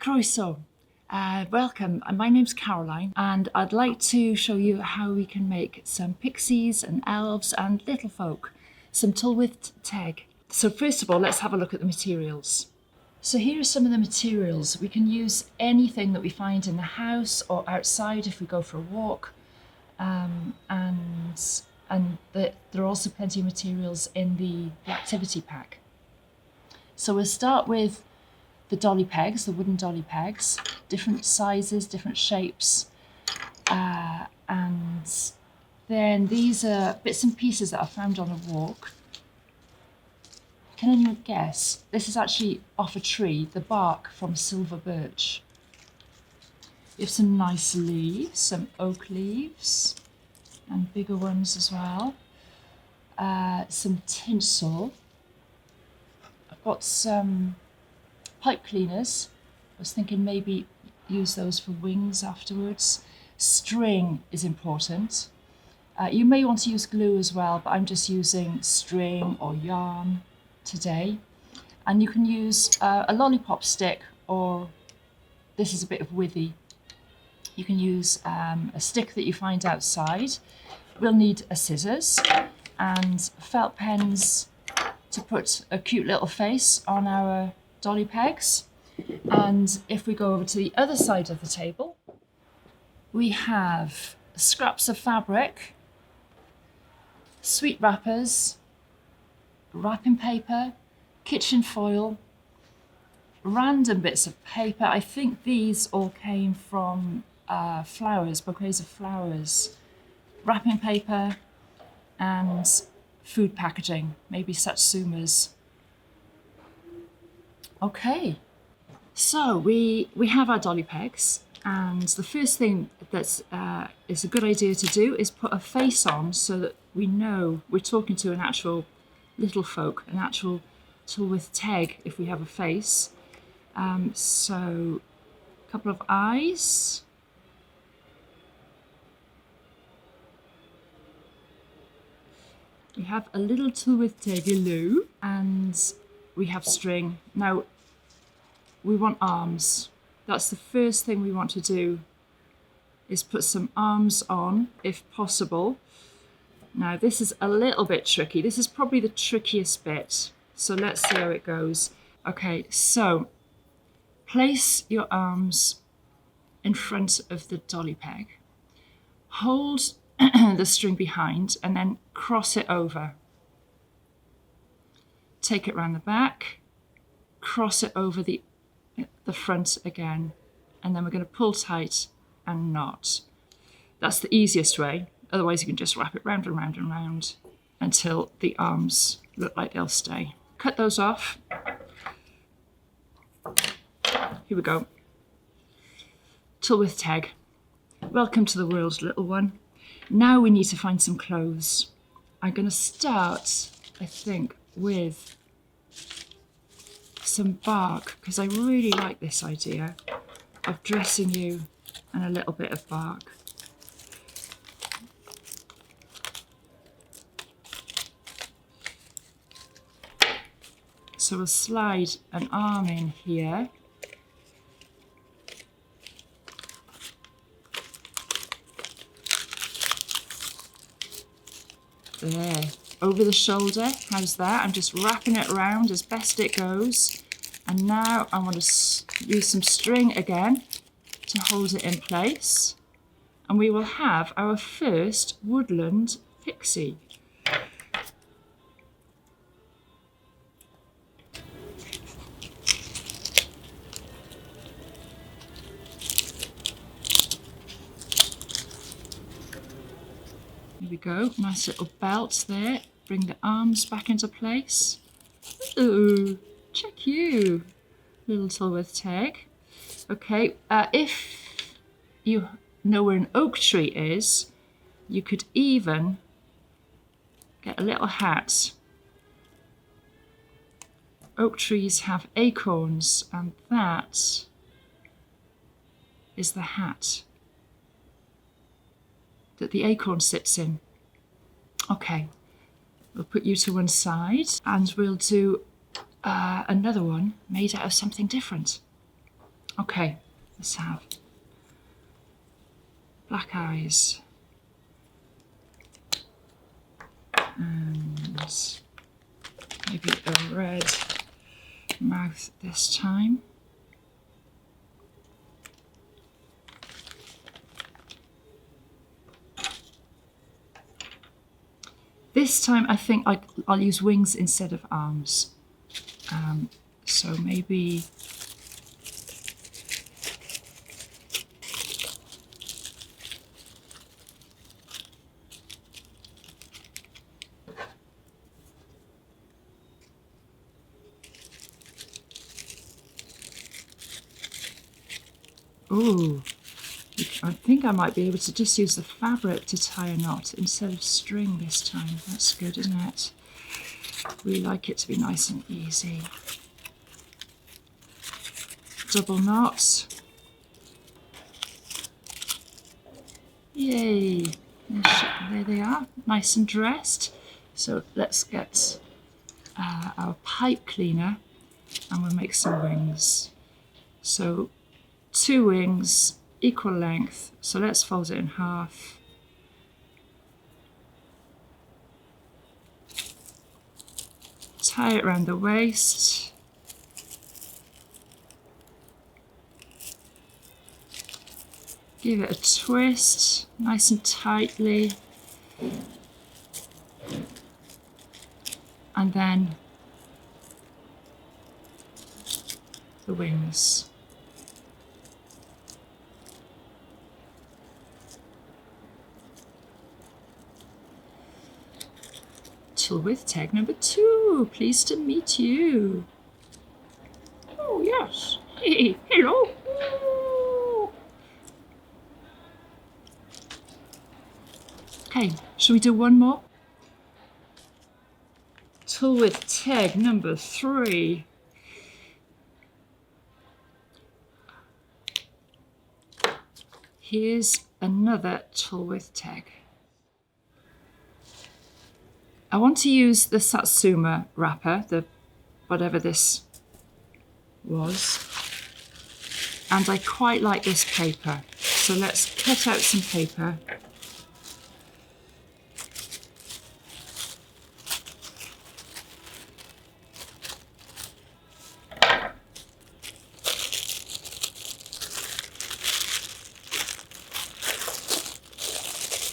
Croeso. Welcome, my name's Caroline and I'd like to show you how we can make some pixies and elves and little folk, some tylwyth teg. So first of all, let's have a look at the materials. So here are some of the materials. We can use anything that we find in the house or outside if we go for a walk. There are also plenty of materials in the activity pack. So we'll start with the dolly pegs, the wooden dolly pegs, different sizes, different shapes. And then these are bits and pieces that I found on a walk. Can anyone guess? This is actually off a tree, the bark from silver birch. You have some nice leaves, some oak leaves, and bigger ones as well. Some tinsel. I've got some pipe cleaners. I was thinking maybe use those for wings afterwards. String is important. You may want to use glue as well, but I'm just using string or yarn today. And you can use a lollipop stick, or this is a bit of withy. You can use a stick that you find outside. We'll need a scissors and felt pens to put a cute little face on our dolly pegs. And if we go over to the other side of the table, we have scraps of fabric, sweet wrappers, wrapping paper, kitchen foil, random bits of paper. I think these all came from flowers, bouquets of flowers, wrapping paper and food packaging, maybe satsumas. Okay, so we have our dolly pegs, and the first thing that's is a good idea to do is put a face on so that we know we're talking to an actual little folk, an actual tylwyth teg if we have a face. So a couple of eyes. We have a little tylwyth teg and we have string. Now, we want arms. That's the first thing we want to do, is put some arms on, if possible. Now, this is a little bit tricky. This is probably the trickiest bit. So let's see how it goes. Okay, so place your arms in front of the dolly peg. Hold the string behind and then cross it over. Take it round the back, cross it over the front again, and then we're going to pull tight and knot. That's the easiest way. Otherwise you can just wrap it round and round and round until the arms look like they'll stay. Cut those off. Here we go. Tylwyth teg. Welcome to the world, little one. Now we need to find some clothes. I'm going to start, I think, with some bark, because I really like this idea of dressing you in a little bit of bark. So we'll slide an arm in here. There, over the shoulder, how's that? I'm just wrapping it around as best it goes. And now I want to use some string again to hold it in place. And we will have our first woodland pixie. Here we go, nice little belt there. Bring the arms back into place. Ooh, check you, little tylwyth teg. Okay, if you know where an oak tree is, you could even get a little hat. Oak trees have acorns, and that is the hat that the acorn sits in. Okay, we'll put you to one side and we'll do another one made out of something different. Okay, let's have black eyes and maybe a red mouth this time. This time I think I'll use wings instead of arms. So maybe ooh, I think I might be able to just use the fabric to tie a knot instead of string this time. That's good, isn't it? We like it to be nice and easy. Double knots. Yay! There they are, nice and dressed. So let's get our pipe cleaner and we'll make some wings. So 2 wings, equal length. So let's fold it in half. Tie it around the waist. Give it a twist, nice and tightly. And then the wings. Tylwyth Teg number 2, pleased to meet you. Oh yes, hey, hello. Okay, shall we do one more? Tylwyth Teg number 3. Here's another Tylwyth Teg. I want to use the Satsuma wrapper, the whatever this was, and I quite like this paper. So let's cut out some paper.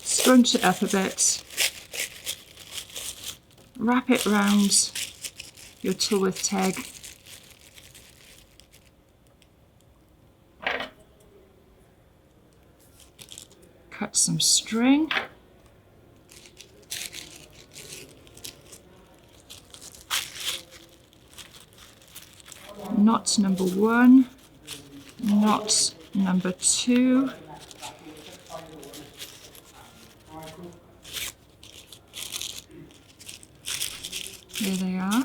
Scrunch it up a bit. Wrap it round your Tylwyth Teg. Cut some string. Knot number 1, knot number 2. There they are.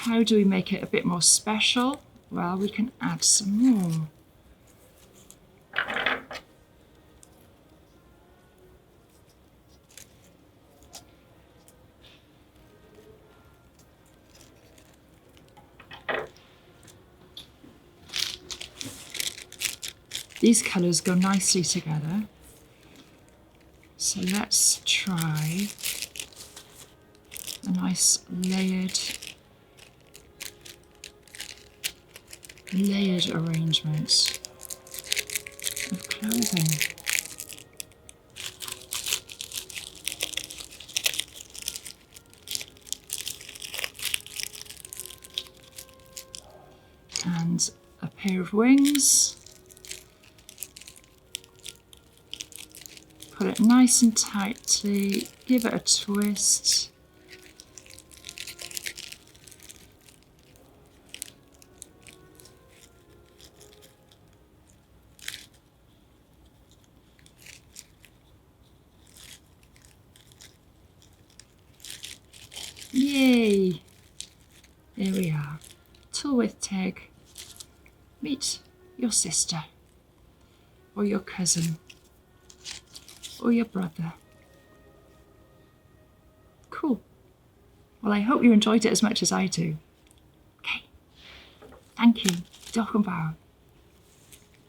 How do we make it a bit more special? Well, we can add some more. These colours go nicely together. So let's try a nice layered arrangement of clothing. And a pair of wings. Put it nice and tightly, give it a twist. Yay! There we are. Tylwyth Teg. Meet your sister, or your cousin, or your brother. Cool. Well, I hope you enjoyed it as much as I do. Okay. Thank you. Diolch yn fawr.